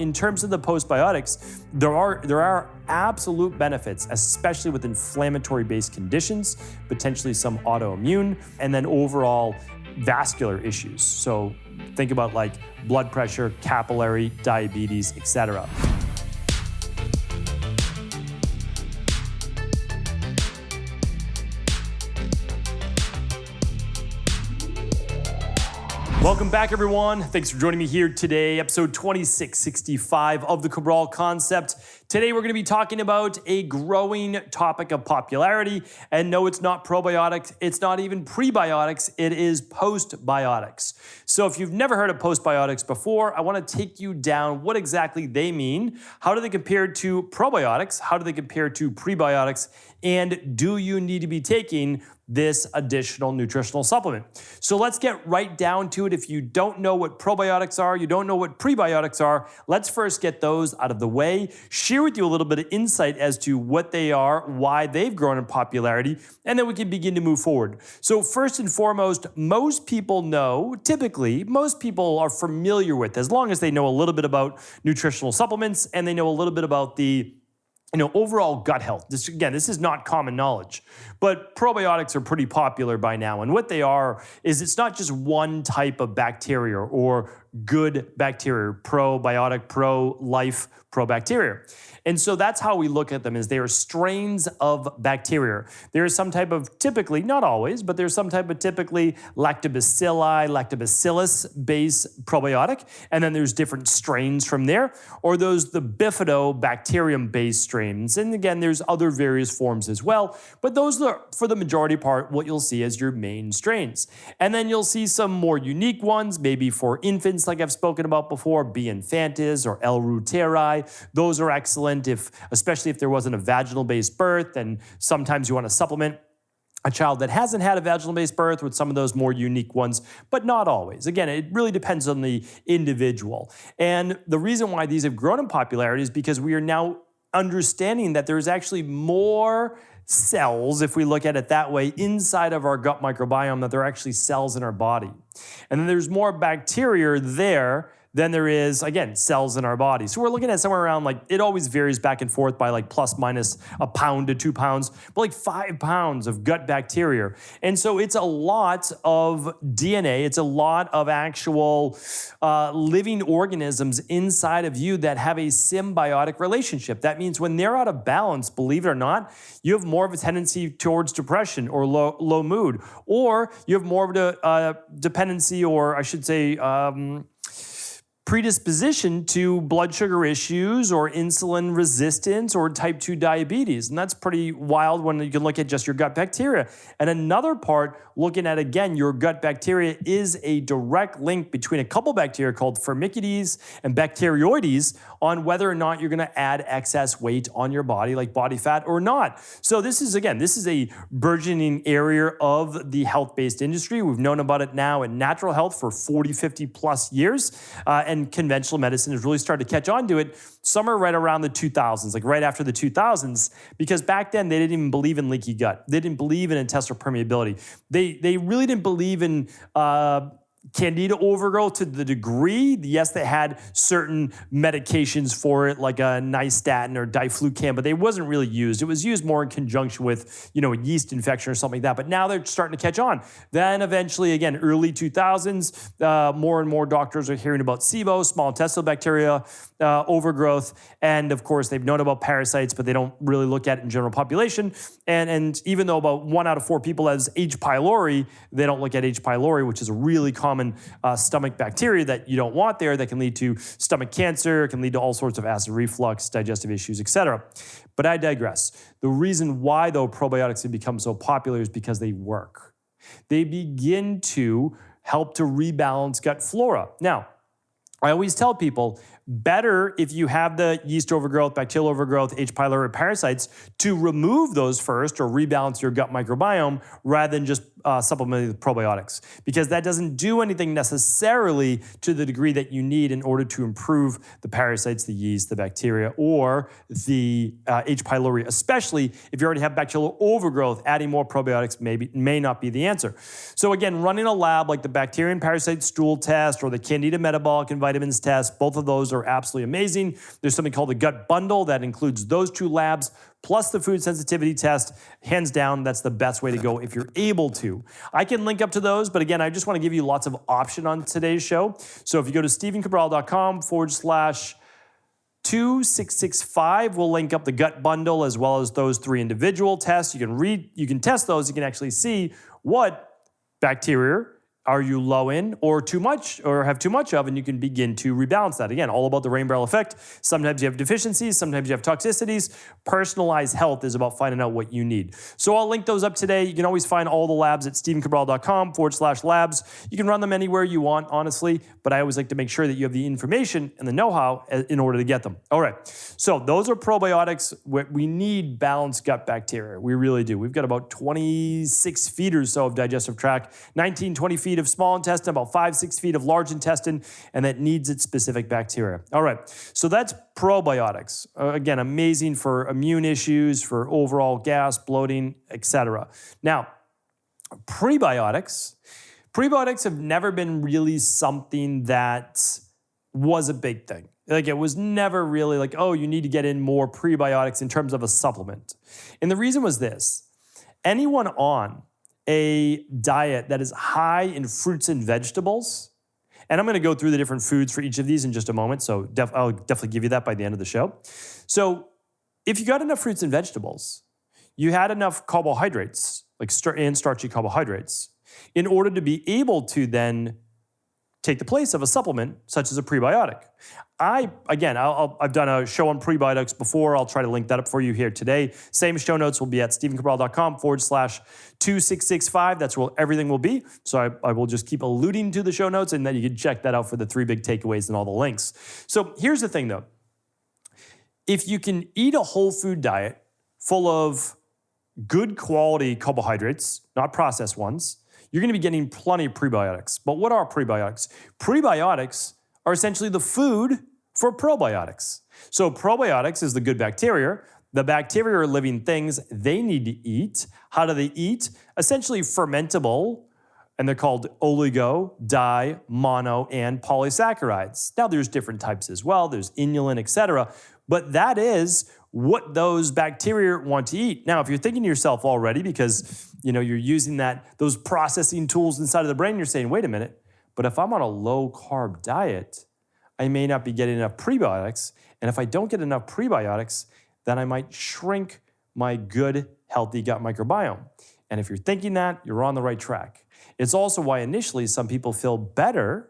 In terms of the postbiotics, there are absolute benefits, especially with inflammatory-based conditions, potentially some autoimmune, and then overall vascular issues. So think about like blood pressure, capillary, diabetes, etc. Welcome back, everyone. Thanks for joining me here today, episode 2665 of the Cabral Concept. Today, we're going to be talking about a growing topic of popularity. And no, it's not probiotics. It's not even prebiotics. It is postbiotics. So if you've never heard of postbiotics before, I want to take you down what exactly they mean. How do they compare to probiotics? How do they compare to prebiotics? And do you need to be taking this additional nutritional supplement? So let's get right down to it. If you don't know what probiotics are, you don't know what prebiotics are, let's first get those out of the way, share with you a little bit of insight as to what they are, why they've grown in popularity, and then we can begin to move forward. So first and foremost, most people know, typically, most people are familiar with, as long as they know a little bit about nutritional supplements and they know a little bit about the overall gut health. This is not common knowledge, but probiotics are pretty popular by now. And what they are is it's not just one type of bacteria or good bacteria, probiotic, pro-life, probacteria. And so that's how we look at them, is they are strains of bacteria. There is some type of, typically, not always, but there's some type of typically lactobacilli, lactobacillus-based probiotic, and then there's different strains from there, or the bifidobacterium-based strains. And again, there's other various forms as well, but those are, for the majority part, what you'll see as your main strains. And then you'll see some more unique ones, maybe for infants, like I've spoken about before, B. infantis or L. reuteri. Those are excellent, especially if there wasn't a vaginal-based birth, and sometimes you want to supplement a child that hasn't had a vaginal-based birth with some of those more unique ones, but not always. Again, it really depends on the individual. And the reason why these have grown in popularity is because we are now understanding that there's actually more cells, if we look at it that way, inside of our gut microbiome, that there are actually cells in our body. And then there's more bacteria there than there is, again, cells in our body. So we're looking at somewhere around, like, it always varies back and forth by like plus minus a pound to 2 pounds, but like 5 pounds of gut bacteria. And so it's a lot of DNA. It's a lot of actual living organisms inside of you that have a symbiotic relationship. That means when they're out of balance, believe it or not, you have more of a tendency towards depression or low mood, or you have more of a dependency, or I should say, predisposition to blood sugar issues or insulin resistance or type 2 diabetes. And that's pretty wild when you can look at just your gut bacteria. And another part, looking at, again, your gut bacteria, is a direct link between a couple bacteria called Firmicutes and Bacteroides on whether or not you're going to add excess weight on your body, like body fat or not. So this is a burgeoning area of the health-based industry. We've known about it now in natural health for 40, 50 plus years. And conventional medicine has really started to catch on to it somewhere right around the 2000s, like right after the 2000s, because back then they didn't even believe in leaky gut. They didn't believe in intestinal permeability. They really didn't believe in Candida overgrowth to the degree. Yes, they had certain medications for it, like a nystatin or diflucan, but they wasn't really used. It was used more in conjunction with, a yeast infection or something like that. But now they're starting to catch on. Then eventually, again, early 2000s, more and more doctors are hearing about SIBO, small intestinal bacteria, overgrowth. And of course, they've known about parasites, but they don't really look at it in general population. And even though about 1 out of 4 people has H. pylori, they don't look at H. pylori, which is a really common stomach bacteria that you don't want there, that can lead to stomach cancer, can lead to all sorts of acid reflux, digestive issues, etc. But I digress. The reason why, though, probiotics have become so popular is because they work. They begin to help to rebalance gut flora. Now, I always tell people, better if you have the yeast overgrowth, bacterial overgrowth, H. pylori parasites, to remove those first or rebalance your gut microbiome rather than just supplementing with probiotics, because that doesn't do anything necessarily to the degree that you need in order to improve the parasites, the yeast, the bacteria, or the H. pylori, especially if you already have bacterial overgrowth. Adding more probiotics may not be the answer. So again, running a lab like the bacteria and parasite stool test or the Candida metabolic and vitamins test, both of those are absolutely amazing. There's something called the gut bundle that includes those two labs, plus the food sensitivity test. Hands down, that's the best way to go if you're able to. I can link up to those, but again, I just want to give you lots of option on today's show. So if you go to stephencabral.com/2665, we'll link up the gut bundle as well as those 3 individual tests. You can test those. You can actually see what bacteria are you low in or too much or have too much of, and you can begin to rebalance that. Again, all about the rain barrel effect. Sometimes you have deficiencies, sometimes you have toxicities. Personalized health is about finding out what you need. So I'll link those up today. You can always find all the labs at stephencabral.com/labs. You can run them anywhere you want, honestly, but I always like to make sure that you have the information and the know-how in order to get them. All right, so those are probiotics. We need balanced gut bacteria. We really do. We've got about 26 feet or so of digestive tract, 19, 20 feet of small intestine, about 5-6 feet of large intestine, and that needs its specific bacteria. All right, so that's probiotics. Again, amazing for immune issues, for overall gas, bloating, etc. Now, prebiotics have never been really something that was a big thing. Like, it was never really like, oh, you need to get in more prebiotics in terms of a supplement. And the reason was this: anyone on a diet that is high in fruits and vegetables, and I'm going to go through the different foods for each of these in just a moment, so I'll definitely give you that by the end of the show. So if you got enough fruits and vegetables, you had enough carbohydrates, like starchy carbohydrates, in order to be able to then take the place of a supplement such as a prebiotic. I've done a show on prebiotics before. I'll try to link that up for you here today. Same show notes will be at stephencabral.com/2665. That's where everything will be. So I will just keep alluding to the show notes, and then you can check that out for the 3 big takeaways and all the links. So here's the thing though. If you can eat a whole food diet full of good quality carbohydrates, not processed ones, you're going to be getting plenty of prebiotics. But what are prebiotics? Prebiotics are essentially the food for probiotics. So probiotics is the good bacteria. The bacteria are living things. They need to eat. How do they eat? Essentially fermentable, and they're called oligo, di, mono, and polysaccharides. Now there's different types as well. There's inulin, etc. But that is what those bacteria want to eat. Now, if you're thinking to yourself already, because you're using those processing tools inside of the brain, you're saying, wait a minute, but if I'm on a low carb diet, I may not be getting enough prebiotics. And if I don't get enough prebiotics, then I might shrink my good, healthy gut microbiome. And if you're thinking that, you're on the right track. It's also why initially some people feel better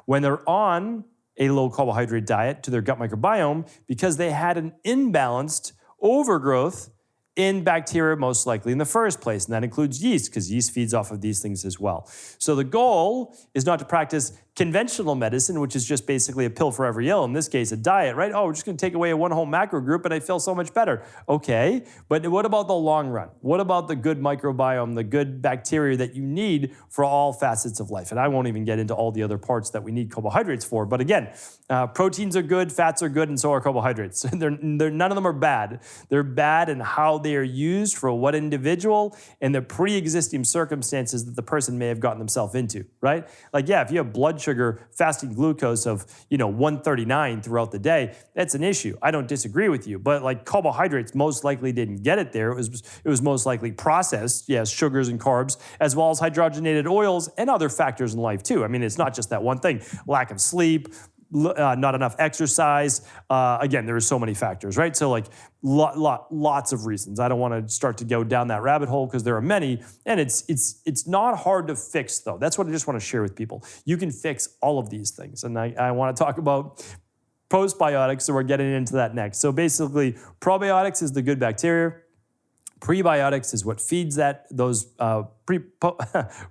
when they're on a low carbohydrate diet to their gut microbiome, because they had an imbalanced overgrowth in bacteria, most likely in the first place. And that includes yeast, because yeast feeds off of these things as well. So the goal is not to practice conventional medicine, which is just basically a pill for every ill. In this case, a diet, right? Oh, we're just going to take away one whole macro group and I feel so much better. Okay, but what about the long run? What about the good microbiome, the good bacteria that you need for all facets of life? And I won't even get into all the other parts that we need carbohydrates for. But again, proteins are good, fats are good, and so are carbohydrates. None of them are bad. They're bad in how they are used for what individual and the pre-existing circumstances that the person may have gotten themselves into, right? Like, yeah, if you have blood sugar, fasting glucose of 139 throughout the day, that's an issue. I don't disagree with you, but like carbohydrates most likely didn't get it there. It was most likely processed, yes, sugars and carbs, as well as hydrogenated oils and other factors in life too. I mean, it's not just that one thing. Lack of sleep, not enough exercise. Again, there are so many factors, right? So like lots of reasons. I don't want to start to go down that rabbit hole because there are many, and it's not hard to fix though. That's what I just want to share with people. You can fix all of these things. And I want to talk about postbiotics, so we're getting into that next. So basically, probiotics is the good bacteria. Prebiotics is what feeds those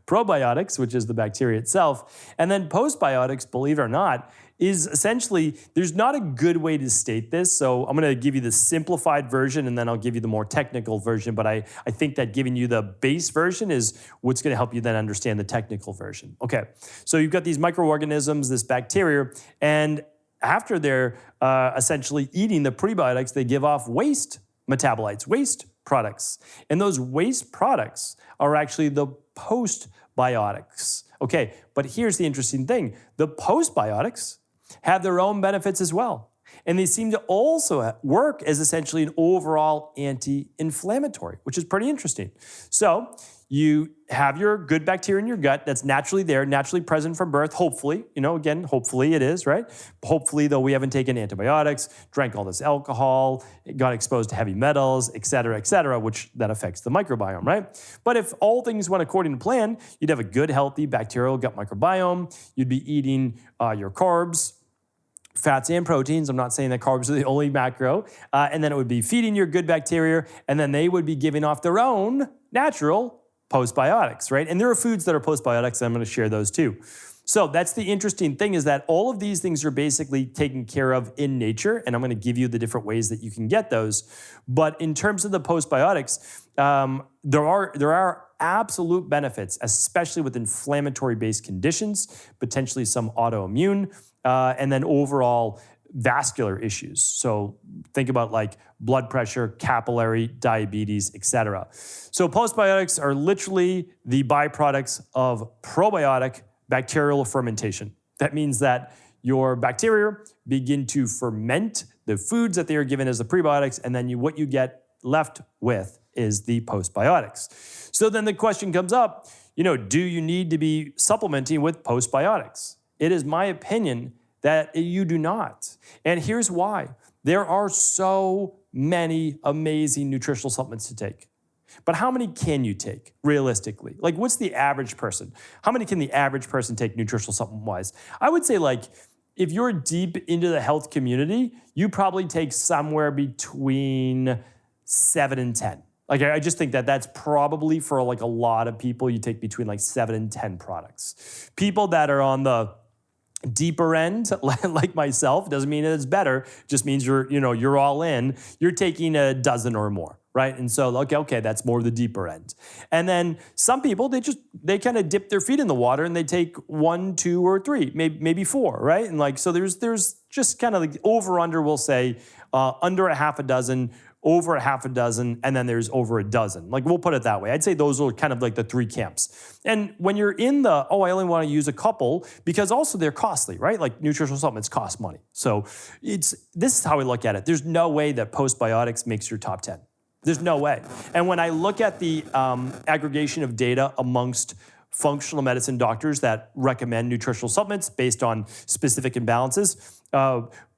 probiotics, which is the bacteria itself. And then postbiotics, believe it or not, is essentially, there's not a good way to state this. So I'm going to give you the simplified version and then I'll give you the more technical version. But I think that giving you the base version is what's going to help you then understand the technical version. Okay, so you've got these microorganisms, this bacteria, and after they're essentially eating the prebiotics, they give off waste metabolites, waste products. And those waste products are actually the postbiotics. Okay, but here's the interesting thing. The postbiotics have their own benefits as well. And they seem to also work as essentially an overall anti-inflammatory, which is pretty interesting. So you have your good bacteria in your gut that's naturally there, naturally present from birth, hopefully. Again, hopefully it is, right? Hopefully, though, we haven't taken antibiotics, drank all this alcohol, got exposed to heavy metals, et cetera, which that affects the microbiome, right? But if all things went according to plan, you'd have a good, healthy bacterial gut microbiome. You'd be eating your carbs, fats and proteins. I'm not saying that carbs are the only macro. And then it would be feeding your good bacteria, and then they would be giving off their own natural postbiotics, right? And there are foods that are postbiotics, and I'm going to share those too. So that's the interesting thing, is that all of these things are basically taken care of in nature, and I'm going to give you the different ways that you can get those. But in terms of the postbiotics, there are absolute benefits, especially with inflammatory-based conditions, potentially some autoimmune, and then overall vascular issues. So think about like blood pressure, capillary, diabetes, etc. So postbiotics are literally the byproducts of probiotic bacterial fermentation. That means that your bacteria begin to ferment the foods that they are given as the prebiotics, and then what you get left with is the postbiotics. So then the question comes up, do you need to be supplementing with postbiotics? It is my opinion that you do not. And here's why. There are so many amazing nutritional supplements to take. But how many can you take realistically? Like, what's the average person? How many can the average person take nutritional supplement-wise? I would say, like, if you're deep into the health community, you probably take somewhere between 7 and 10. Like, I just think that that's probably for like a lot of people, you take between like 7 and 10 products. People that are on the deeper end, like myself, doesn't mean it's better, just means you're all in. You're taking a dozen or more, right? And so, okay, that's more the deeper end. And then some people, they kind of dip their feet in the water and they take 1, 2, or 3, maybe 4, right? And like, so there's just kind of like over under, we'll say, under a half a dozen, over a half a dozen, and then there's over a dozen. Like, we'll put it that way. I'd say those are kind of like the 3 camps. And when you're in I only want to use a couple, because also they're costly, right? Like, nutritional supplements cost money. So this is how we look at it. There's no way that postbiotics makes your top 10. There's no way. And when I look at the aggregation of data amongst functional medicine doctors that recommend nutritional supplements based on specific imbalances,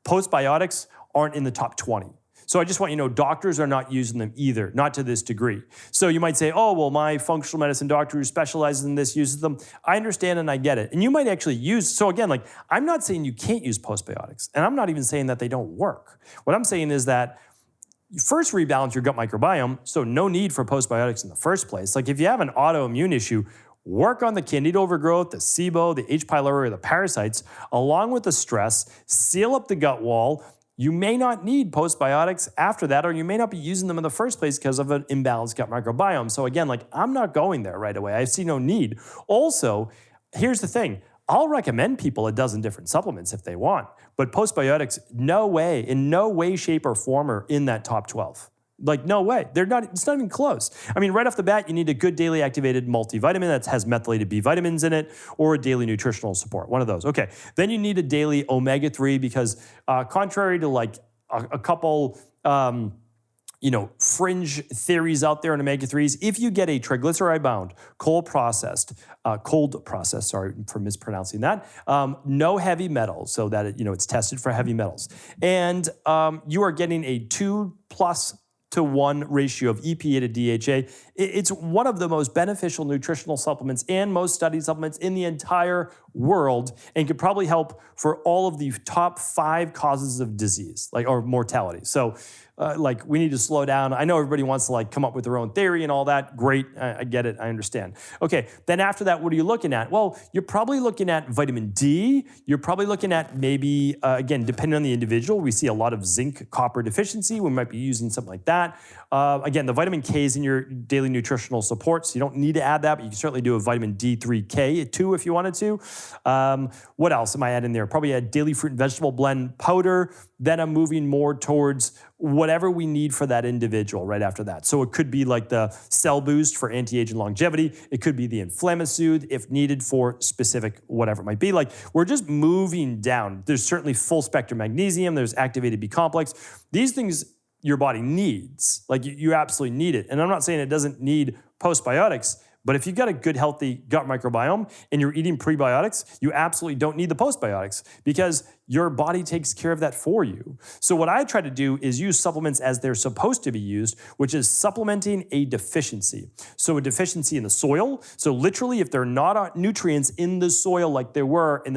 postbiotics aren't in the top 20. So I just want you to know, doctors are not using them either, not to this degree. So you might say, oh, well, my functional medicine doctor who specializes in this uses them. I understand and I get it. And you might actually so again, like, I'm not saying you can't use postbiotics, and I'm not even saying that they don't work. What I'm saying is that you first rebalance your gut microbiome, so no need for postbiotics in the first place. Like, if you have an autoimmune issue, work on the candida overgrowth, the SIBO, the H. pylori, the parasites, along with the stress, seal up the gut wall. You may not need postbiotics after that, or you may not be using them in the first place because of an imbalanced gut microbiome. So again, like, I'm not going there right away. I see no need. Also, here's the thing. I'll recommend people a dozen different supplements if they want, but postbiotics, in no way, shape, or form are in that top 12. Like, no way. It's not even close. I mean, right off the bat, you need a good daily activated multivitamin that has methylated B vitamins in it, or a daily nutritional support, one of those. Okay. Then you need a daily omega-3 because contrary to like a couple, fringe theories out there in omega-3s, if you get a triglyceride-bound, cold processed, sorry for mispronouncing that, no heavy metals, so that it's tested for heavy metals, and you are getting a 2+ to 1 ratio of EPA to DHA, It's one of the most beneficial nutritional supplements and most studied supplements in the entire world, and could probably help for all of the top 5 causes of disease, or mortality. So we need to slow down. I know everybody wants to come up with their own theory and all that. Great, I get it, I understand. Okay, then after that, what are you looking at? Well, you're probably looking at vitamin D. You're probably looking at maybe, again, depending on the individual, we see a lot of zinc, copper deficiency. We might be using something like that. Again, the vitamin K is in your daily nutritional support, so you don't need to add that, but you can certainly do a vitamin D3K too if you wanted to. What else am I adding there? Probably a daily fruit and vegetable blend powder. Then I'm moving more towards whatever we need for that individual right after that. So it could be like the Cell Boost for anti-age and longevity. It could be the Inflammasoothe if needed for specific whatever it might be. We're just moving down. There's certainly full spectrum magnesium. There's activated B complex. These things your body needs. You absolutely need it. And I'm not saying it doesn't need postbiotics, but if you've got a good, healthy gut microbiome and you're eating prebiotics, you absolutely don't need the postbiotics because your body takes care of that for you. So what I try to do is use supplements as they're supposed to be used, which is supplementing a deficiency. So a deficiency in the soil. So literally, if there are not nutrients in the soil like there were in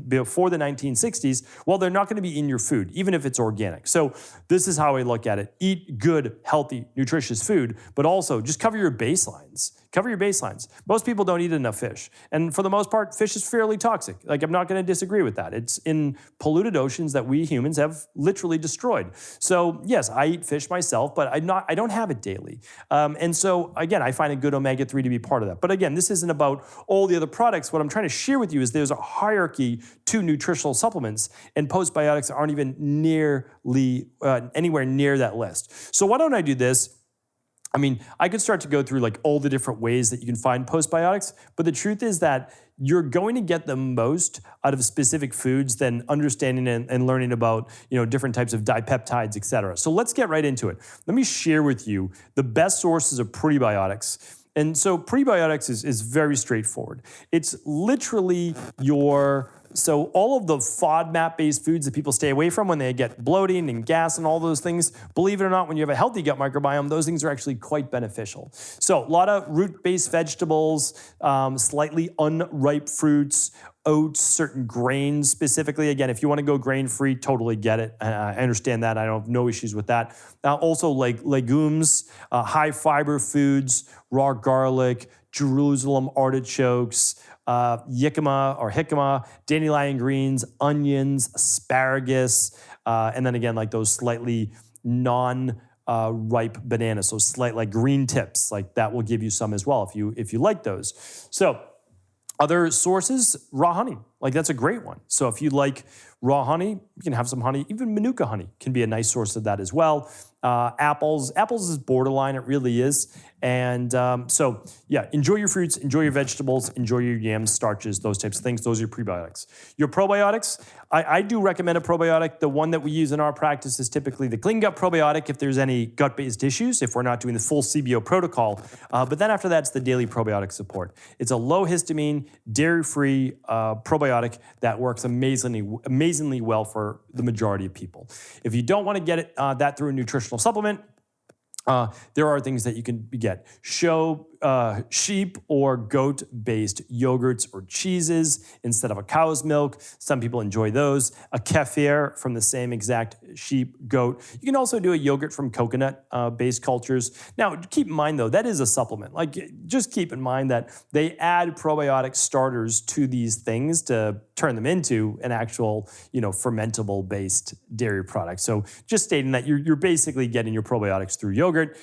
before the 1960s, well, they're not going to be in your food, even if it's organic. So this is how I look at it. Eat good, healthy, nutritious food, but also just cover your baselines. Cover your baselines. Most people don't eat enough fish. And for the most part, fish is fairly toxic. I'm not going to disagree with that. It's in polluted oceans that we humans have literally destroyed. So yes, I eat fish myself, but I don't have it daily. And so again, I find a good omega-3 to be part of that. But again, this isn't about all the other products. What I'm trying to share with you is there's a hierarchy to nutritional supplements, and postbiotics aren't even nearly anywhere near that list. So why don't I do this? I could start to go through all the different ways that you can find postbiotics, but the truth is that you're going to get the most out of specific foods than understanding and learning about different types of dipeptides, et cetera. So let's get right into it. Let me share with you the best sources of prebiotics. And so prebiotics is very straightforward. It's literally so all of the FODMAP-based foods that people stay away from when they get bloating and gas and all those things, believe it or not, when you have a healthy gut microbiome, those things are actually quite beneficial. So a lot of root-based vegetables, slightly unripe fruits, oats, certain grains specifically. Again, if you want to go grain-free, totally get it. I understand that. I don't have no issues with that. Also legumes, high-fiber foods, raw garlic, Jerusalem artichokes, jicama, dandelion greens, onions, asparagus, and then again, those slightly non-ripe bananas, so slight green tips, that will give you some as well if you like those. So other sources, raw honey, that's a great one. So if you like raw honey, you can have some honey. Even Manuka honey can be a nice source of that as well. Apples is borderline, it really is. And so yeah, enjoy your fruits, enjoy your vegetables, enjoy your yams, starches, those types of things. Those are your prebiotics. Your probiotics, I do recommend a probiotic. The one that we use in our practice is typically the Clean Gut Probiotic if there's any gut-based issues, if we're not doing the full CBO protocol. But then after that, it's the daily probiotic support. It's a low histamine, dairy-free probiotic that works amazingly well for the majority of people. If you don't want to get that through a nutritional supplement, there are things that you can get. Sheep or goat-based yogurts or cheeses instead of a cow's milk. Some people enjoy those. A kefir from the same exact sheep, goat. You can also do a yogurt from coconut-based cultures. Now, keep in mind, though, that is a supplement. Just keep in mind that they add probiotic starters to these things to turn them into an actual, fermentable-based dairy product. So just stating that you're basically getting your probiotics through yogurt.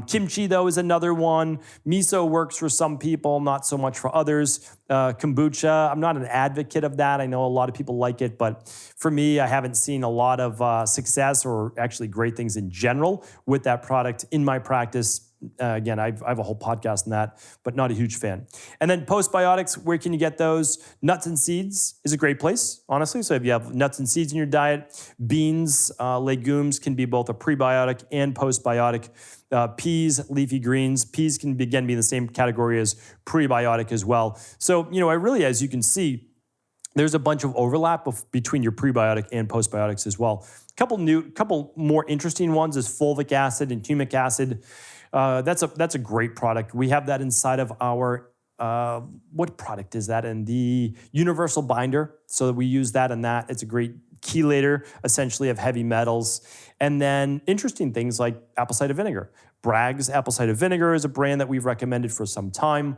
Kimchi, though, is another one. Miso works for some people, not so much for others. Kombucha, I'm not an advocate of that. I know a lot of people like it, but for me, I haven't seen a lot of success or actually great things in general with that product in my practice. Again, I have a whole podcast on that, but not a huge fan. And then postbiotics, where can you get those? Nuts and seeds is a great place, honestly. So if you have nuts and seeds in your diet, beans, legumes can be both a prebiotic and postbiotic. Peas, leafy greens. Peas can again be in the same category as prebiotic as well. So, I really, as you can see, there's a bunch of overlap between your prebiotic and postbiotics as well. Couple more interesting ones is fulvic acid and humic acid. That's a great product. We have that inside of our, what product is that? In the universal binder. So we use that in that. It's a great chelator, essentially, of heavy metals. And then interesting things like apple cider vinegar. Bragg's apple cider vinegar is a brand that we've recommended for some time.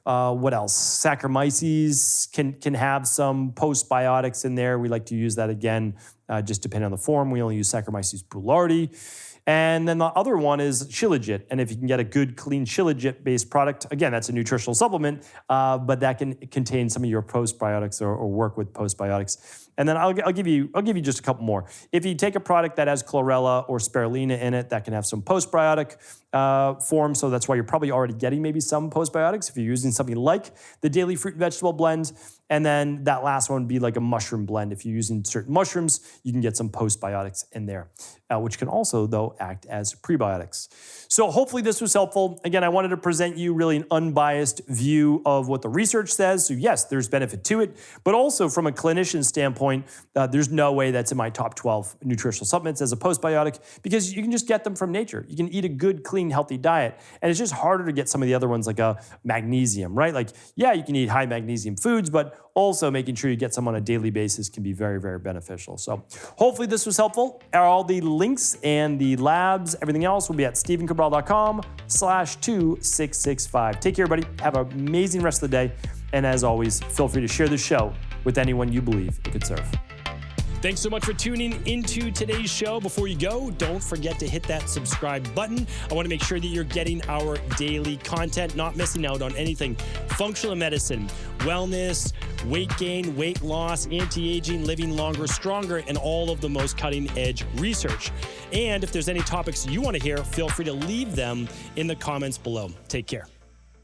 What else? Saccharomyces can have some postbiotics in there. We like to use that again, just depending on the form. We only use Saccharomyces boulardii. And then the other one is Shilajit. And if you can get a good, clean Shilajit-based product, again, that's a nutritional supplement, but that can contain some of your postbiotics or work with postbiotics. And then I'll give you just a couple more. If you take a product that has chlorella or spirulina in it, that can have some postbiotic form. So that's why you're probably already getting maybe some postbiotics if you're using something like the daily fruit and vegetable blend. And then that last one would be like a mushroom blend. If you're using certain mushrooms, you can get some postbiotics in there, which can also, though, act as prebiotics. So hopefully this was helpful. Again, I wanted to present you really an unbiased view of what the research says. So yes, there's benefit to it, but also from a clinician standpoint, there's no way that's in my top 12 nutritional supplements as a postbiotic because you can just get them from nature. You can eat a good, clean, healthy diet. And it's just harder to get some of the other ones like a magnesium, right? Like, yeah, you can eat high magnesium foods, but also making sure you get some on a daily basis can be very, very beneficial. So hopefully this was helpful. All the links and the labs, everything else will be at stephencabral.com/2665. Take care, everybody. Have an amazing rest of the day. And as always, feel free to share the show with anyone you believe it could serve. Thanks so much for tuning into today's show. Before you go, don't forget to hit that subscribe button. I want to make sure that you're getting our daily content, not missing out on anything. Functional medicine, wellness, weight gain, weight loss, anti-aging, living longer, stronger, and all of the most cutting-edge research. And if there's any topics you want to hear, feel free to leave them in the comments below. Take care.